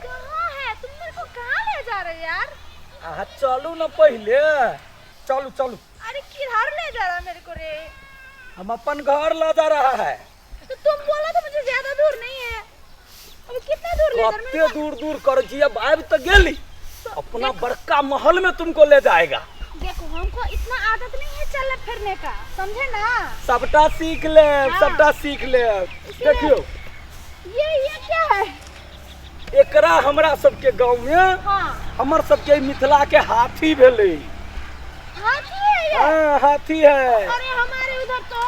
कहाँ है? तुम मेरे को कहाँ ले जा रहे हो यार? चलू ना पहले, चलू चलू। अरे किधर ले जा रहा है मेरे को रे? हम अपन घर ला जा रहा है। तो तुम बोला तो मुझे ज्यादा दूर नहीं है। अब कितना दूर ले जा रहे हो? दूर दूर कर जी, अब आब तो गेली। अपना बड़का महल में तुमको ले जाएगा। देखो हमको इतना आदत नहीं है चलने फिरने का, समझे ना? सबटा सीख ले, सबटा सीख ले। देखियो ये क्या है? एकरा हमरा सबके गांव में, हमर सबके मिथिला के हाथी भेले। हाथी है ये? हाँ हाथी है। अरे हमारे उधर तो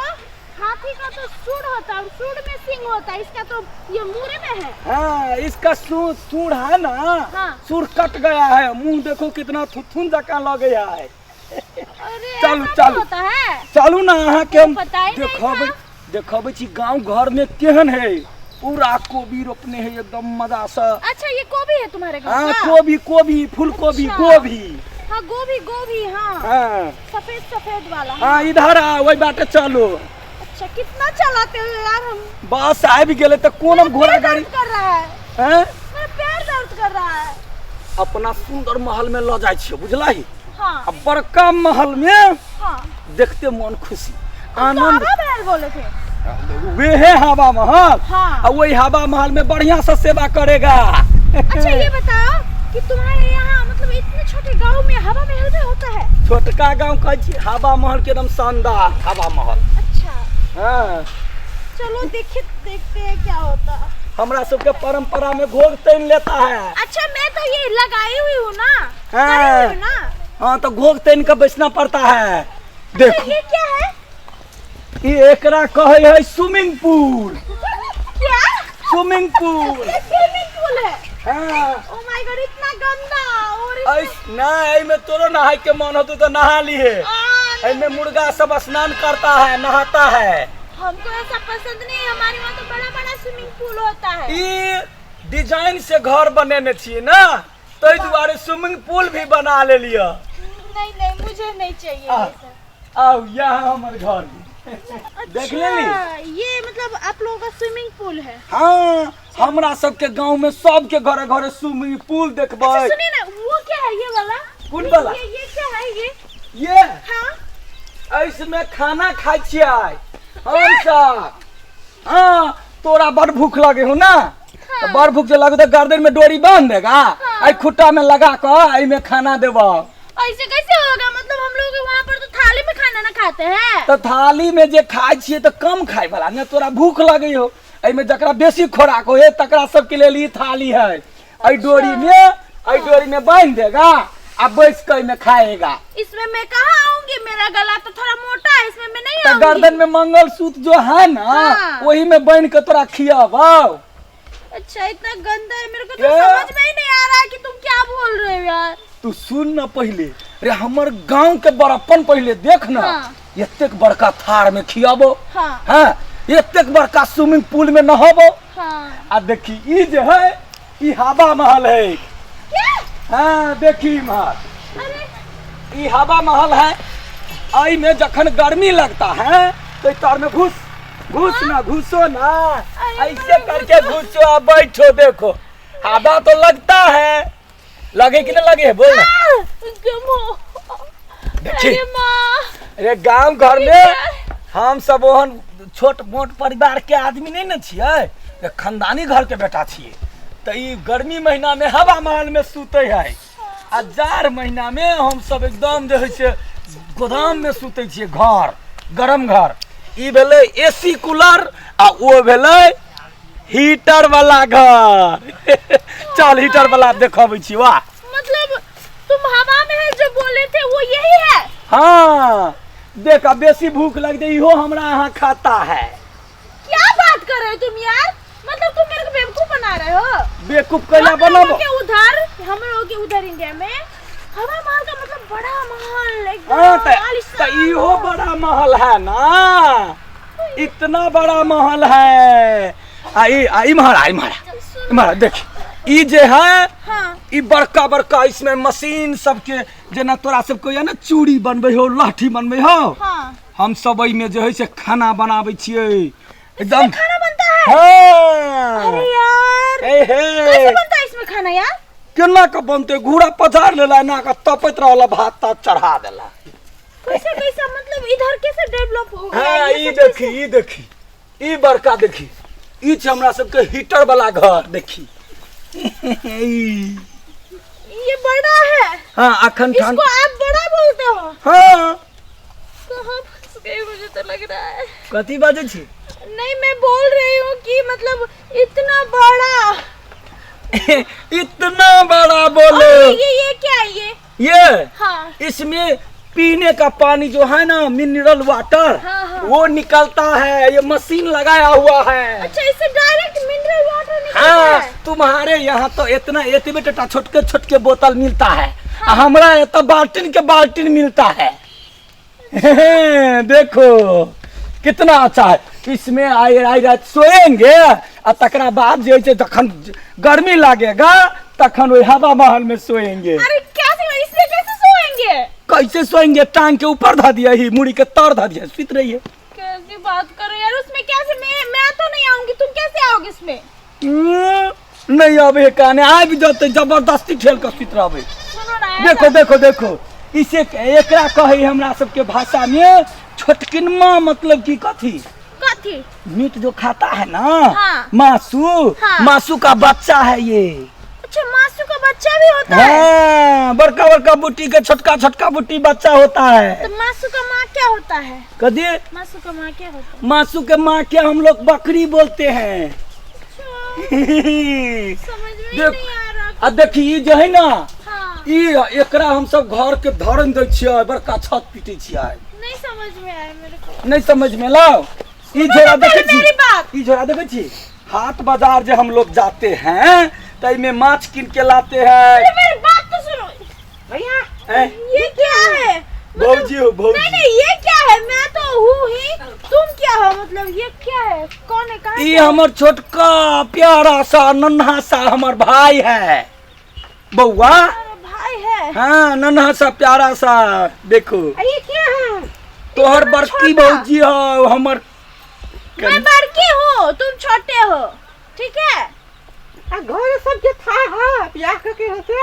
हाथी का तो सूंड होता है, सूंड में सिंग होता है, इसका तो ये मुंह में है। हाँ इसका सूंड है ना। हाँ। सूंड कट गया है, मुंह देखो कितना थुथुन जका लग गया है। अरे चलू ऐसा चलू होता है? चलू ना अहाँ के हम पता ही नहीं था। देखबै छी गांव घर में केहन है। पूरा कोबी रोपने है एकदम मजा से। अच्छा ये गोभी है तुम्हारे घर हाँ का? कोबी फूल गोभी अच्छा। गोभी। हाँ गोभी हाँ। हाँ सफेद वाला। हाँ इधर आ, वही बाटे चलो। अच्छा कितना चलाते हो यार हम? बस आ भी गेले तो कौन हम घोड़ा गाड़ी कर रहा है। हैं? मेरा पैर दर्द कर रहा है। अपना सुंदर महल में ल जाय छियै बुझलाही। हाँ। अब बड़का महल में हाँ। देखते मन खुशी आनंद। तो हवा महल बोले थे। वे है हवा महल। हाँ। और वही हवा महल में बढ़िया से सेवा करेगा। अच्छा ये बताओ कि तुम्हारे यहाँ मतलब इतने छोटे गांव में हवा महल भी होता है? छोटका गांव का हवा महल के एकदम शानदार हवा महल। अच्छा हाँ चलो देखते हैं क्या होता है। हमरा सबके परंपरा में घोग तैन लेता है। अच्छा मैं तो ये लगाई हुई हूँ ना। हाँ। करी हुई ना। हाँ तो घोग तैन का बेचना पड़ता है। देखो ये क्या है? ये एकरा कहे है स्विमिंग पूल। क्या? Swimming pool. स्विमिंग पूल है? हाँ ओह माय गॉड इतना गंदा। और नहीं में तोरो नहाय के मन हो तो नहा लिए। में मुर्गा सब स्नान करता है, नहाता है। हमको ऐसा पसंद नहीं है, हमारे वहाँ तो बड़ा बड़ा स्विमिंग पूल होता है। ये डिजाइन से घर बनेने छिए ना, तो दुआरे स्विमिंग पूल भी बना ले लिया। नहीं मुझे नहीं चाहिए। आओ यहाँ हमारे घर देख ले ली। ये मतलब आप लोगों का स्विमिंग पूल है? हाँ हमरा सबके गांव में सबके घरे घरे स्विमिंग पूल देखबै। अच्छा सुनिए ना, वो क्या है ये वाला? कौन वाला? ये क्या है ये हाँ? इसमें खाना खाई छियै हम सब। हाँ तोरा बड़ भूख लगे हो ना। हाँ। तो बड़ भूख लगे तो गर्दन में डोरी बांध देगा। हाँ। आई खुट्टा में लगा कर आई में खाना देबा। ऐसे कैसे होगा? मतलब हम लोग वहाँ पर तो थाली में खाना ना खाते हैं। तो थाली में जे खाई छिए तो कम खाए वाला ने, तोरा भूख लगे हो आई में जकरा बेसी खोराक हो तकरा सबके लिए थाली है। आई डोरी में बांध देगा, अब बैठ कर में खाएगा। इसमें मैं कहाँ आऊंगी? मेरा गला तो थोड़ा मोटा है, इसमें मैं नहीं तो आऊंगी। गर्दन में मंगलसूत्र जो है ना। हाँ। वही में बांध के तोरा खियावाओ। अच्छा इतना गंदा है, मेरे को तो समझ में ही नहीं आ रहा है कि तुम क्या बोल रहे हो यार। तू सुन ना पहले, अरे हमर गांव के बड़प्पन पहले देख ना। हाँ। एतेक बड़का थार में खियाबो। हाँ। हाँ एतेक बड़का स्विमिंग पूल में नहाबो। हाँ। आ देखी ई जे है ई हवा महल है। क्या? हाँ देखी महल। अरे ई हवा महल है। आई में जखन गर्मी लगता है तो तार में घुस ना घुसो ना, ऐसे करके घुसो आ बैठो देखो हवा तो लगता है। लगे कि नहीं लगे है बोल ना। देखिए अरे गांव घर में हम सब ओहन छोट मोट परिवार के आदमी नहीं न छिए, खानदानी घर के बेटा छिए। तो ई गर्मी महीना में हवा महल में सुते है। आ जाड़ महीना में हम सब एकदम जो है गोदाम में सुते छिए, घर गरम घर। ई भेले एसी कूलर आ वो भेले हीटर वाला घर। चल हीटर वाला देखबै छी। वाह मतलब तुम हवा महल जो बोले थे वो यही है? हाँ देखा बेसी भूख लगते इहो हमरा यहाँ खाता है। क्या बात कर रहे हो तुम यार? मतलब तुम मेरे को बेवकूफ बना रहे हो? बेवकूफ कैला बनाबो? हम लोगों के उधर इंडिया में हवा महल का मतलब बड़ा महल एकदम। हाँ तो इहो बड़ा महल है ना, इतना बड़ा महल है। आई महाराज देख ई जे है। हाँ। ई बड़का बड़का इसमें मशीन सबके जेना तोरा सबको या ना चूड़ी बनबे हो, लाठी बनबे हो। हाँ। हम सब में जो है से खाना बनाबे छिए। एकदम खाना बनता है। हाँ। अरे यार कैसे बनता है इसमें खाना यार? केना का बनते घूरा पधार लेला ना का तपैत रहला भात तात चढ़ा देला। कैसे कैसा मतलब इधर कैसे डेवलप हो गया? हाँ ये ई सब देखी ई बड़का देखी ई छ हमरा सबके हीटर वाला घर देखी। ये बड़ा है। हाँ अखन ठंड इसको आप बड़ा बोलते हो? हाँ कहाँ फंस गई मुझे तो लग रहा है। कथी बाजे छी? नहीं मैं बोल रही हूँ कि मतलब इतना बड़ा इतना बड़ा बोलो। ये क्या है ये हाँ इसमें पीने का पानी जो है ना मिनरल वाटर हाँ। वो निकलता है। ये मशीन लगाया हुआ है। अच्छा इससे डायरेक्ट मिनरल वाटर निकलता हाँ है? तुम्हारे यहाँ तो इतना एतबे टटा छोटके छोटके बोतल मिलता है। हाँ। हमारा ये तो बाल्टीन के बाल्टीन मिलता है। देखो कितना अच्छा है। इसमें आई रात सोएंगे और तकरा बाद जैसे जखन गर्मी लगेगा तखन वही हवा महल में सोएंगे। अरे इसमें कैसे सोएंगे? कैसे सोएंगे? टांग के ऊपर धा दिया ही मुड़ी के तर धा दिया सुत रही है। कैसी बात कर रहे हो यार? उसमें कैसे मैं तो नहीं आऊंगी, तुम कैसे आओगे इसमें? नहीं आवे काने आ भी जाते जबरदस्ती ठेल कर सुत रहबे। सुनो ना देखो देखो देखो इसे एकरा कहे हमरा सबके भाषा में छोटकिनमा मतलब की कथी मीट जो खाता है ना। हाँ। मासू हाँ। मासू का बच्चा है ये। अच्छा मासू का बच्चा भी होता है? हाँ बड़का बड़का बुट्टी के छोटका छोटका बुट्टी बच्चा होता है। तो मासू का माँ क्या होता है? कदी मासू का माँ क्या होता है? मासू के माँ क्या हम लोग बकरी बोलते हैं। समझ में नहीं आ रहा। देखी जो है ना हाँ। एकरा हम सब घर के धरन दे छियै बड़का छत पीटे छियै। नहीं समझ में आया मेरे को। नहीं समझ में लाओ। ई झोरा देखे छी? मेरी बात ई झोरा देखे छी? हाट बाजार जो हम लोग जाते हैं तो में माछ किन के लाते हैं। मेरी बात तो सुनो भैया। ये क्या है? भौजी हो भौजी। नहीं ये क्या है? मैं तो हूँ ही, तुम क्या हो? मतलब ये क्या है? कौन है? कहाँ? ये हमर छोटका प्यारा सा नन्हा सा हमर भाई है बउआ। भाई है? हाँ नन्हा सा प्यारा सा देखो। ये क्या है? तोहर बड़की भौजी हो हमर। मैं बड़की हूँ तुम छोटे हो ठीक है? घर सबके था है बियाह के होते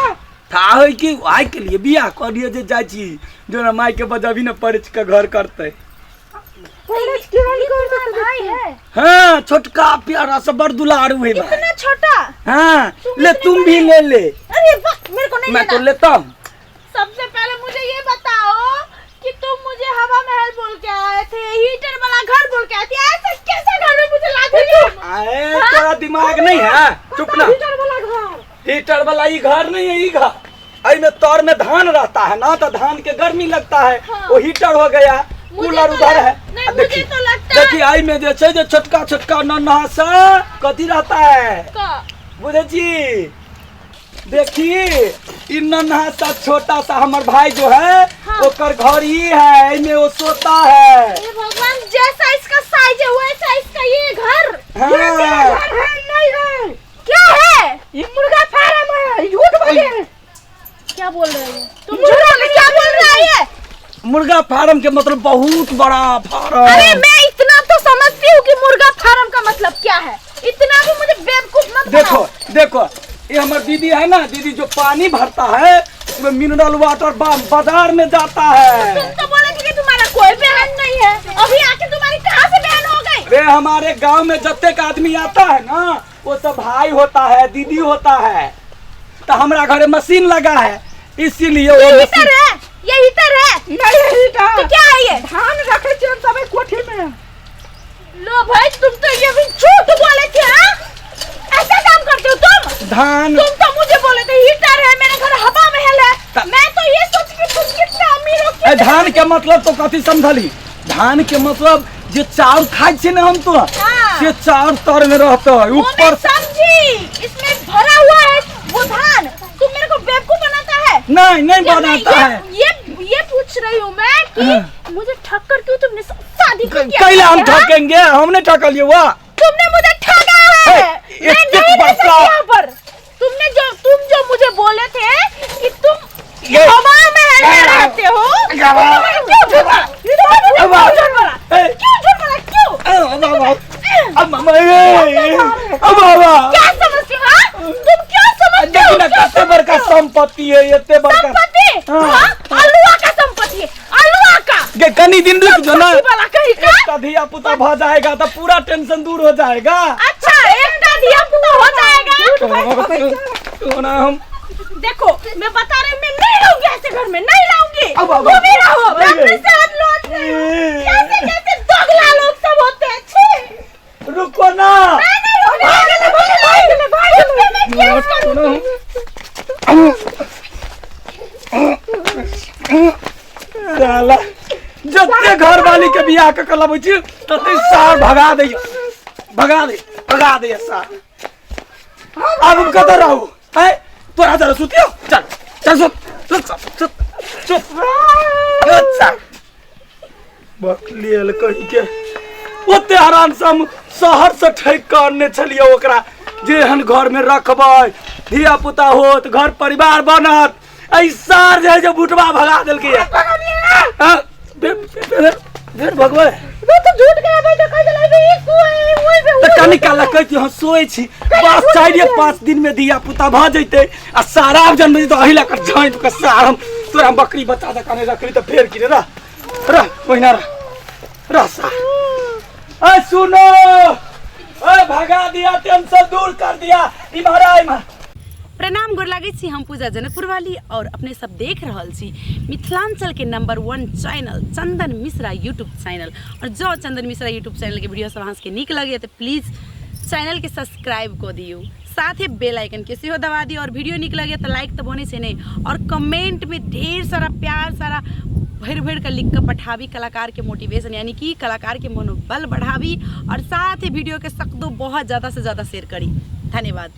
था है कि आइ के लिए बियाह करिए जे जाय छी जो ना माई के बजाबी न परिच के घर करते। भाई है? हाँ छोटका प्यारा सा बड़ दुलारू है भाई। इतना छोटा? हाँ ले तुम भी ले ले। अरे वाह मेरे को नहीं मैं लेना। तो लेता हूँ। सबसे पहले मुझे ये बताओ कि तुम मुझे हवा महल बोल के आए थे, हीटर वाला घर बोल के आए थे, ऐसा कैसा घर में मुझे ला दिए? आए तेरा दिमाग नहीं है? चुप ना। हीटर वाला घर। हीटर वाला ये घर नहीं है। ये घर में तौर में धान रहता है ना तो धान के गर्मी लगता है। हाँ। वो हीटर हो गया। कूलर उधर है। नहीं मुझे तो लगता है देखिए आई में जो छै जो छोटका छोटका नन्हा सा कथी रहता है बुझे छी? देखिए इ नन्हा सा छोटा सा हमार भाई जो है हाँ। ओकर घर ही है। इनमें वो सोता है। ये भगवान जैसा इसका साइज है वैसा इसका ये घर। हाँ। ये घर है नहीं है। क्या है? ये मुर्गा फार्म है। झूठ बोले। क्या बोल रहे हो तुम? क्या बोल रहा है ये? मुर्गा फार्म के मतलब बहुत बड़ा फार्म। अरे मैं इतना तो समझती हूँ कि मुर्गा फार्म का मतलब क्या है। इतना भी मुझे बेवकूफ मत देखो बनाओ। देखो ये हमारी दीदी है ना दीदी जो पानी भरता है उसमें मिनरल वाटर बाजार में जाता है। तुम तो बोले थे कि तुम्हारा कोई बहन नहीं है, अभी आके तुम्हारी कहाँ से बहन हो गई? रे हमारे गांव में जब तक आदमी आता है ना वो सब भाई होता है दीदी होता है। तो हमारा घर मशीन लगा है इसीलिए वो हीटर है? ये हीटर है? नहीं हीटर। तो क्या है ये? धान रखे थे सब कोठी में। लो भाई तुम तो ये भी झूठ बोले थे। हाँ? ऐसा काम करते हो तुम? धान तुम तो मुझे बोले थे हीटर है, मेरे घर हवा महल है। मैं तो ये सोच के तुम कितना अमीर हो। धान के मतलब तो कथी समझली? धान के मतलब जो चाउर खाई छे ना हम तो हाँ। से चाउर तर में रहता है ऊपर। समझी इसमें भरा हुआ है वो धान। तुम मेरे को बेवकूफ बनाता है? नहीं बनाता है। ये पूछ रही हूँ मैं कि मुझे ठक्कर क्यों तुमने शादी किया? कैला हम ठकेंगे? हमने ठकल ये हुआ। तुमने मुझे ठगा है। मैं नहीं रह सकती यहाँ पर। तुम जो मुझे बोले थे कि तुम हवा महल में रहते हो। क्यों झूठ बोला? क्यों झूठ बोला? इतने बड़का संपत्ति है, इतने बड़का संपत्ति। हाँ। हाँ, अलुआ का संपत्ति है, अलुआ का। के कनी दिन रुक जो ना, वाला कहीं का। एक धिया पुता भ जाएगा तो पूरा टेंशन दूर हो जाएगा। अच्छा, एक का दिया पुता हो जाएगा। तो ना हम देखो, मैं बता रही हूँ, मैं नहीं लाऊंगी ऐसे घर में, नहीं लाऊंगी। अब वो भी रहो, मैं अपने साथ लौट रही हूँ। कैसे कैसे दोगला लोग सब होते हैं। छी। रुको ना, मैं नहीं रुकूंगी, मैं क्या करूँ? साला जत्ते घर वाली के बियाह के कला बुझी तते सार भगा दे सार। अब हम कदर रहू है तोरा जरा सुतियो, चल चल सुत अच्छा बकलियल कहीं के ओते आराम से हम शहर से ठेक करने चलिए ओकरा जेहन घर में रखबै, धिया पुता होत, घर परिवार बनत। ऐसा जो बुटवा भगा दिल के फिर भगवे तो झूठ गया भाई, तो कह दिला ये सोए त कनी काला कहती हम सोए छी, बस चाहिए 5 दिन में धिया पुता भ जइते आ सारा जन्म तो अहिला कर जाई तो सार हम तोरा बकरी बच्चा द कने रखली तो फेर की रह पहिना रह सा। ए सुनो, ए भगा दिया, टेंशन दूर कर दिया। इमहरा प्रणाम, गोर लागै छी। हम पूजा जनकपुर वाली और अपने सब देख रहल छी मिथिलांचल के नंबर 1 चैनल चंदन मिश्रा यूट्यूब चैनल। और जो चंदन मिश्रा यूट्यूब चैनल के वीडियो सब अहाँके नीक लगे तो प्लीज चैनल के सब्सक्राइब कर दियो, साथ ही बेल आइकन के सेहो दबा दियो। और वीडियो नीक लगे तो लाइक तो बने से नहीं, और कमेंट में ढेर सारा प्यार सारा भर भर कर लिख कर पठावी, कलाकार के मोटिवेशन यानी कि कलाकार के मनोबल बढ़ावी। और साथ ही वीडियो के सख्त बहुत ज़्यादा से ज़्यादा शेयर करी। धन्यवाद।